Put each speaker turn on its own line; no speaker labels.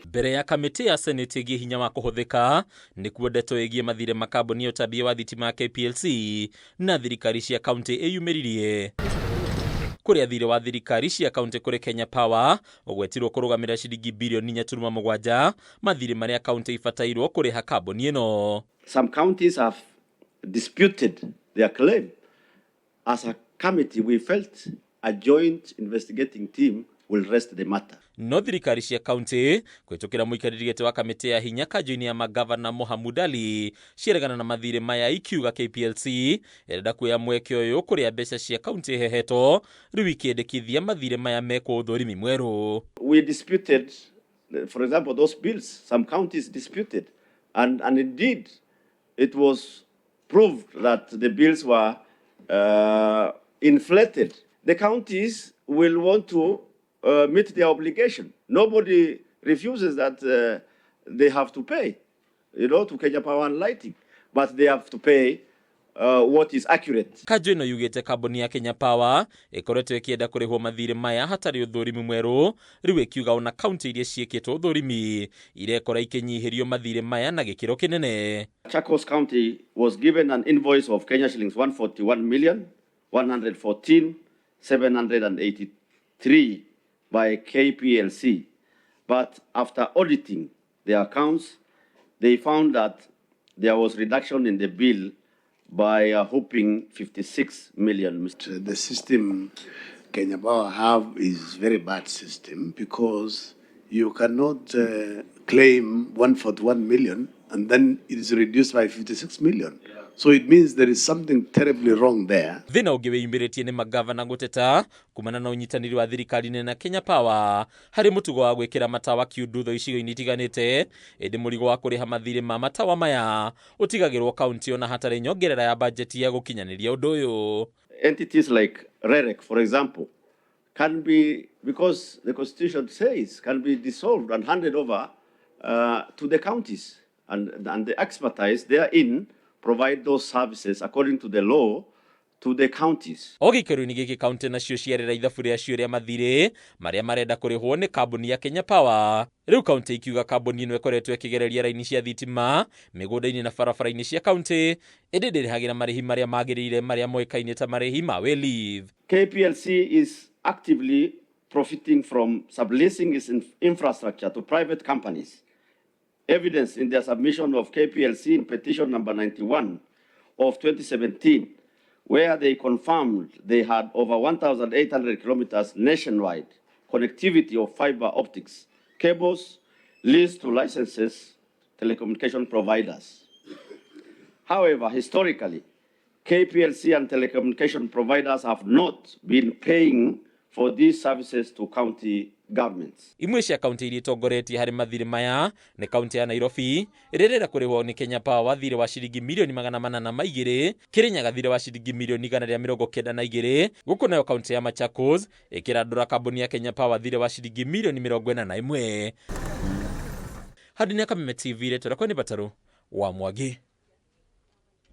Mbere ya kamĩtĩ ya Senate ĩgiĩ hinya wa kũhũthĩka nĩkuo ndeto ĩgiĩ mathirĩ ma kambuni ya ũtambia wa thitima KPLC na thirikari cia kaunti ĩyumĩririe. Kũrĩa thirĩ wa thirikari cia kaunti kũrĩ Kenya Power ũgwetirwo kũrũgamĩrĩra ciringi birioni 4.7 mathirĩ marĩa kaunti ibatairwo kũrĩha kambuni ĩno.
Some counties have disputed their claim. As a committee, we felt a joint investigating team will rest the matter.
No thirikari cia kaunti kwĩtũkĩra mũikarĩri gĩtĩ wa kamĩtĩ ya hinya kanjũ-inĩ ya magavana Mohamud Ali ciĩregana na mathirĩ maya ikiuga KPLC ĩrenda kuoya mweke ũyũ kũrĩa mbeca cia kaunti hehetwo rĩu ikĩendekithia mathirĩ maya mekwo ũthũrimi mwerũ.
We disputed, for example, those bills. Some counties disputed, and indeed it was proved that the bills were inflated. The counties will want to meet their obligation. Nobody refuses that they have to pay, to Kenya Power and Lighting, but they have to pay what is accurate.
Kanjũ ĩno yugĩte kambuni ya Kenya Power ĩkoretwo ĩkĩenda kũrĩhwo mathirĩ maya hatarĩ ũthũrimi mwerũ, rĩu ĩkiuga ona kaunti iria ciĩkĩtwo ũthũrimi irekora ikĩnyihĩrio mathirĩ maya na gĩkĩro kĩnene.
Machakos County was given an invoice of Kenya shillings 141,114,783 by KPLC, but after auditing their accounts, they found that there was reduction in the bill by a whopping 56 million.
The system Kenya Power have is very bad system because you cannot claim 141 million and then it is reduced by 56 million. So it means there is something terribly wrong there.
Thina ũngĩ wĩyumĩrĩtie nĩ magavana gũteta kumana na ũnyitanĩri wa thirikari na Kenya Power harĩ mũtugo wa gwĩkĩra matawa kiundutho icigo-inĩ itiganĩte ĩndĩ mũrigo wa kũrĩha mathirĩ ma matawa maya ũtigagĩrwo kaunti ona hatarĩ nyongerera ya bajeti ya gũkinyanĩria ũndũ ũyũ.
Entities like REREC, for example, can be, because the constitution says, can be dissolved and handed over to the counties, and the expertise therein provide those services according to the law to the counties.
Gĩkĩro-inĩ gĩkĩ kaunti nacio ciarĩra ithabu rĩacio rĩa mathirĩ marĩa marenda kũrĩhwo nĩ kambuni ya Kenya Power. Rĩu kaunti ikiuga kambuni ĩno ĩkoretwo ĩkĩgereria raini cia thitima mĩgũnda-inĩ na barabara-inĩ cia kaunti ĩndĩ ndĩrĩhagĩra marĩhi marĩa magĩrĩire marĩa moĩkaine ta marĩhi ma leave.
KPLC is actively profiting from subleasing its infrastructure to private companies. Evidence in their submission of KPLC in petition number 91 of 2017, where they confirmed they had over 1,800 kilometers nationwide connectivity of fiber optics cables leased to licenses telecommunication providers. However, historically, KPLC and telecommunication providers have not been paying for these services to county governments.
Imwe cia kaunti iria itongoretie harĩ mathirĩ maya nĩ kaunti ya Nairobi ĩrenda kũrĩhwo nĩ Kenya Power thirĩ wa ciringi mirioni 402, Kirinyaga thirĩ wa ciringi mirioni 192, gũkũ nayo kaunti ya Machakos ĩkĩrandũra kambuni ya Kenya Power thirĩ wa ciringi mirioni 41. Hadi ni Kameme TV leto lakoni Bataru wa Mwangi.